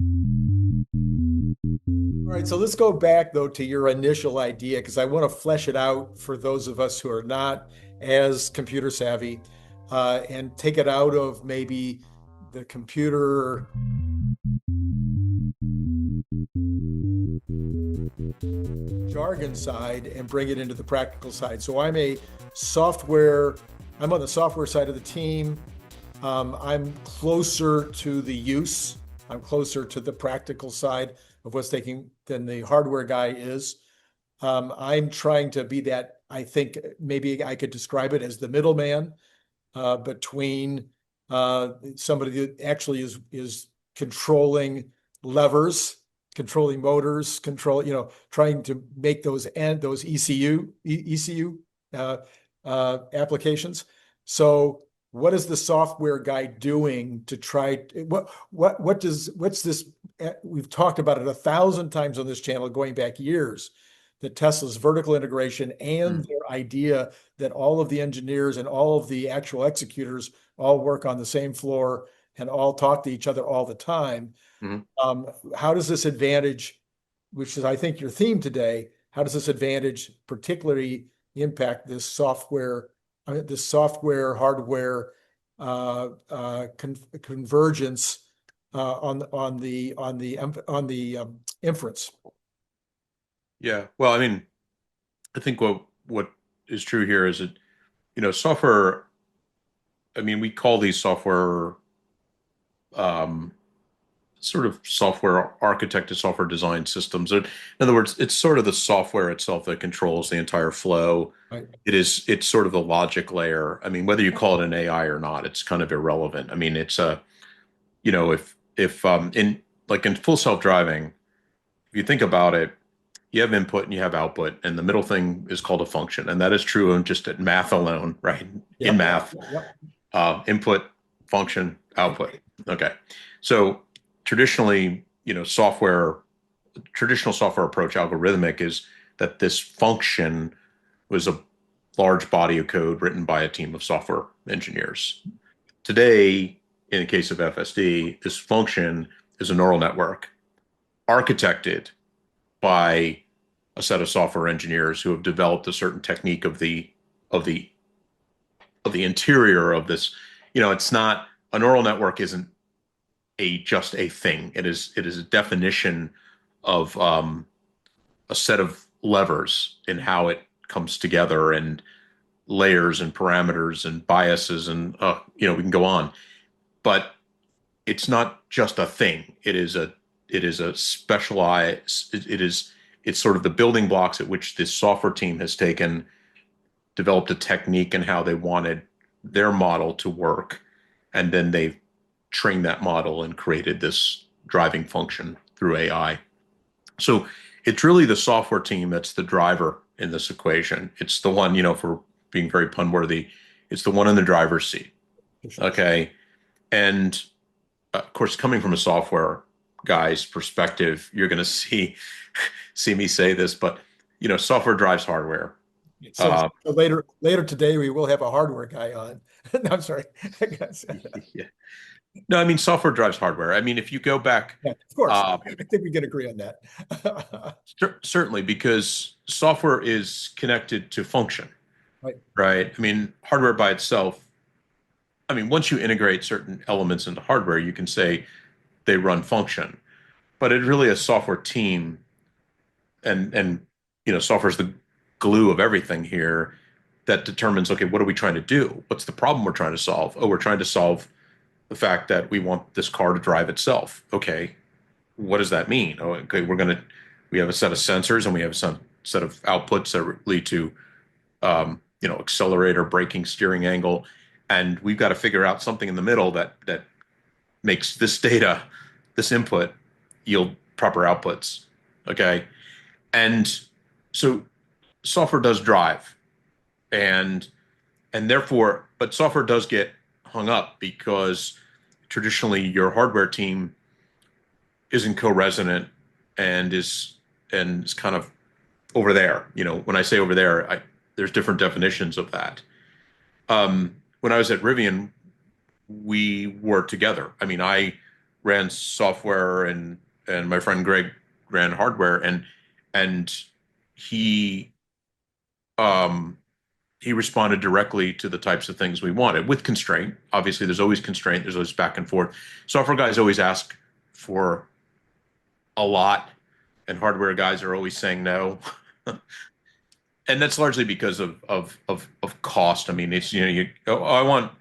All right, so let's go back though to your initial idea because I want to flesh it out for those of us who are not as computer savvy, and take it out of maybe the computer jargon side and bring it into the practical side. So software, I'm on the software side of the team. I'm closer to the use. I'm closer to the practical side of what's taking than the hardware guy is. I'm trying to be that. I think maybe I could describe it as the middleman between somebody that actually is controlling levers, controlling motors, trying to make those ECU applications. So what is the software guy doing to try what's this? We've talked about it 1,000 times on this channel going back years, that Tesla's vertical integration and their idea that all of the engineers and all of the actual executors all work on the same floor and all talk to each other all the time. How does this advantage, which is I think your theme today, how does this advantage particularly impact this software hardware convergence on the inference? Yeah. Well, I mean, I think what is true here is that, software, I mean, we call these software sort of software architected software design systems. In other words, it's sort of the software itself that controls the entire flow. Right. It's sort of the logic layer. I mean, whether you call it an AI or not, it's kind of irrelevant. I mean, it's if in full self-driving, if you think about it, you have input and you have output, and the middle thing is called a function, and that is true in just at math alone, right? In math, input, function, output. Okay, so traditionally, traditional software approach, algorithmic, is that this function was a large body of code written by a team of software engineers. Today, in the case of FSD, this function is a neural network architected by a set of software engineers who have developed a certain technique of the interior of this. It's not a neural network isn't just a thing. It is a definition of a set of levers in how it comes together, and layers and parameters and biases, and we can go on. But it's not just a thing. It is a specialized. It's sort of the building blocks at which this software team has developed a technique and how they wanted their model to work, and then they've trained that model and created this driving function through AI. So it's really the software team that's the driver in this equation. It's the one, for being very pun worthy, it's the one in the driver's seat. Okay. And of course, coming from a software guy's perspective, you're going to see me say this, but software drives hardware. So later today we will have a hardware guy on. No, I'm sorry. Yeah. No, I mean, software drives hardware. I mean, if you go back, yeah, of course, I think we can agree on that. Certainly, because software is connected to function, Right. right? I mean, hardware by itself, I mean, once you integrate certain elements into hardware, you can say they run function, but it's really a software team, and software is the glue of everything here that determines, okay, what are we trying to do? What's the problem we're trying to solve? Oh, we're trying to solve the fact that we want this car to drive itself. Okay, what does that mean? Oh, okay, we have a set of sensors and we have a set of outputs that lead to, accelerator, braking, steering angle, and we've got to figure out something in the middle that makes this data, this input, yield proper outputs. Okay, and so software does drive, and therefore, but software does get hung up because traditionally your hardware team isn't co-resident and is kind of over there. When I say over there, there's different definitions of that. When I was at Rivian, we were together. I mean, I ran software, and my friend Greg ran hardware, and he um he responded directly to the types of things we wanted with constraint. Obviously, there's always constraint, there's always back and forth. Software guys always ask for a lot, and hardware guys are always saying no. And that's largely because of cost. I mean, it's, oh, I want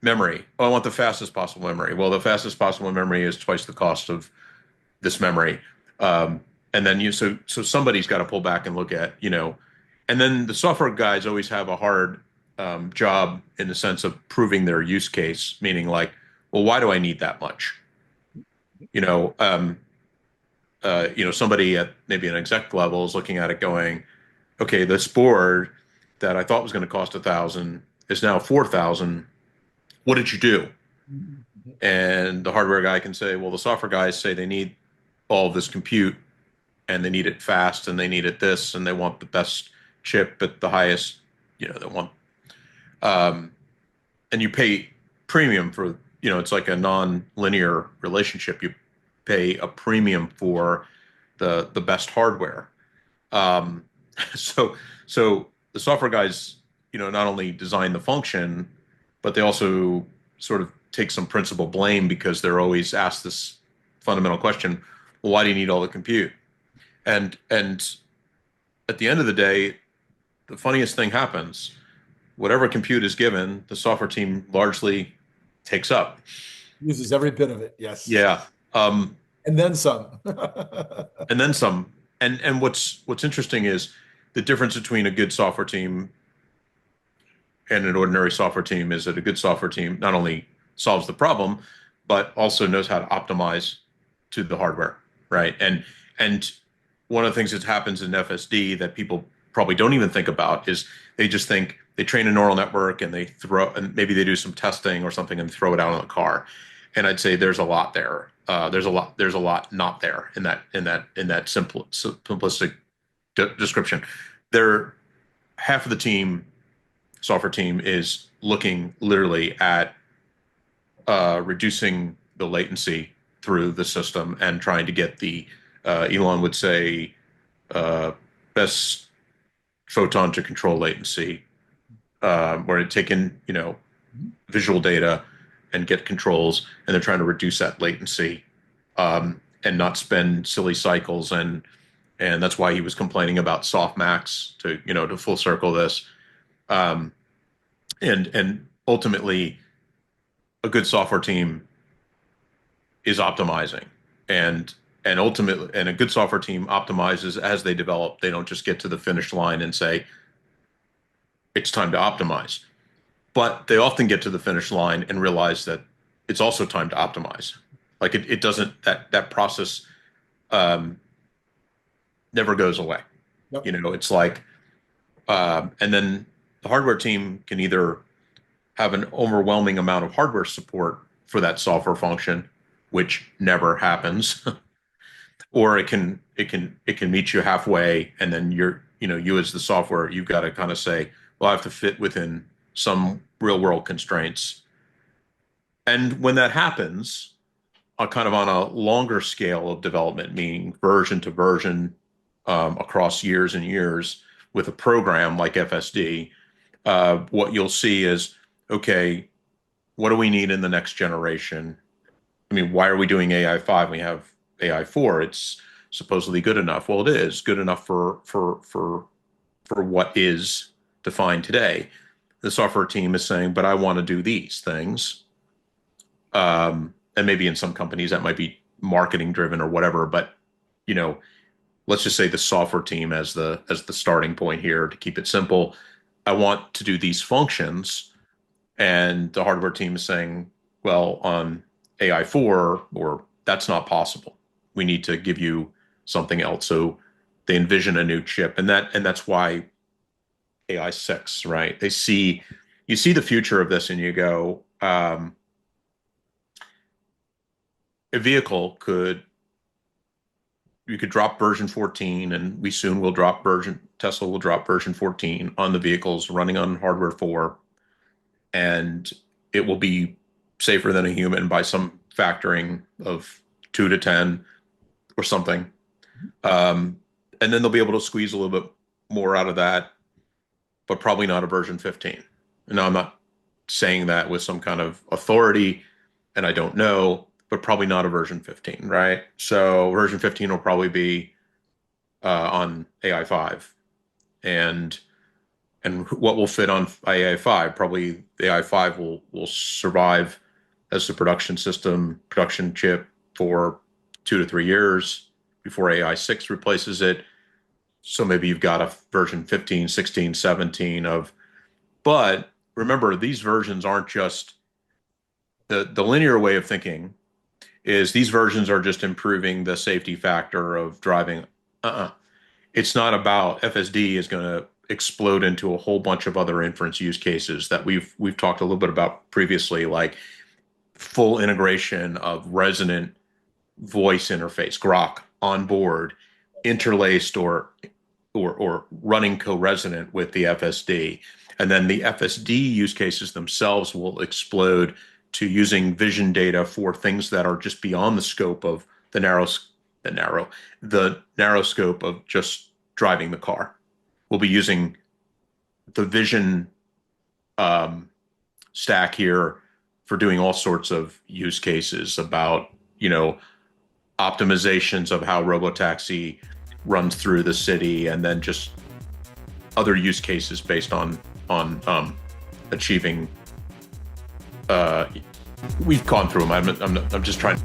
memory. Oh, I want the fastest possible memory. Well, the fastest possible memory is twice the cost of this memory. And then so somebody's got to pull back and look at, and then the software guys always have a hard job in the sense of proving their use case, meaning like, well, why do I need that much? You know, um, Somebody at maybe an exec level is looking at it going, okay, this board that I thought was going to cost 1,000 is now 4,000. What did you do? And the hardware guy can say, well, the software guys say they need all of this compute and they need it fast and they need it this and they want the best chip at the highest, they want, um, and you pay premium for, it's like a non-linear relationship. You pay a premium for the best hardware. Um, so so the software guys, not only design the function, but they also sort of take some principal blame because they're always asked this fundamental question: well, why do you need all the compute? And at the end of the day, the funniest thing happens. Whatever compute is given, the software team largely takes up. Uses every bit of it. Yes. Yeah. And then some. And then some. And what's interesting is the difference between a good software team and an ordinary software team is that a good software team not only solves the problem, but also knows how to optimize to the hardware, right? And one of the things that happens in FSD that people probably don't even think about is they just think they train a neural network and and maybe they do some testing or something and throw it out on the car. And I'd say there's a lot there. There's a lot not there in that simplistic description. There, half of the software team is looking literally at reducing the latency through the system and trying to get the Elon would say best photon to control latency, where they take in visual data and get controls, and they're trying to reduce that latency and not spend silly cycles. And that's why he was complaining about softmax to full circle this. And ultimately, a good software team is optimizing, and ultimately, and a good software team optimizes as they develop. They don't just get to the finish line and say it's time to optimize, but they often get to the finish line and realize that it's also time to optimize. Like it doesn't, that process never goes away. Yep. It's like, and then the hardware team can either have an overwhelming amount of hardware support for that software function, which never happens, or it can meet you halfway, and then you as the software, you've got to kind of say, well, I have to fit within some real world constraints. And when that happens, kind of on a longer scale of development, meaning version to version across years and years with a program like FSD, what you'll see is, okay, what do we need in the next generation? I mean, why are we doing AI 5? We have AI 4. It's supposedly good enough. Well, it is good enough for what is defined today. The software team is saying, but I want to do these things. And maybe in some companies that might be marketing driven or whatever, but let's just say the software team as the starting point here to keep it simple. I want to do these functions, and the hardware team is saying, well, on AI 4, or that's not possible. We need to give you something else. So they envision a new chip, and that's why AI 6, right? You see the future of this, and you go, a vehicle you could drop version 14, and Tesla will drop version 14 on the vehicles running on hardware 4, and it will be safer than a human by some factoring of 2 to 10 or something. And then they'll be able to squeeze a little bit more out of that, but probably not a version 15. Now, I'm not saying that with some kind of authority, and I don't know, but probably not a version 15, right? So version 15 will probably be on AI5. And what will fit on AI5? Probably the AI5 will survive as the production chip for 2 to 3 years before AI6 replaces it. So maybe you've got a version 15, 16, 17 of, but remember, these versions aren't just the linear way of thinking is these versions are just improving the safety factor of driving. It's not about FSD is going to explode into a whole bunch of other inference use cases that we've talked a little bit about previously, like full integration of resonant voice interface, Grok on board, interlaced or running co-resonant with the FSD. And then the FSD use cases themselves will explode to using vision data for things that are just beyond the scope of the narrow scope of just driving the car. We'll be using the vision stack here for doing all sorts of use cases about, optimizations of how robotaxi runs through the city, and then just other use cases based on achieving. We've gone through them. I'm just trying.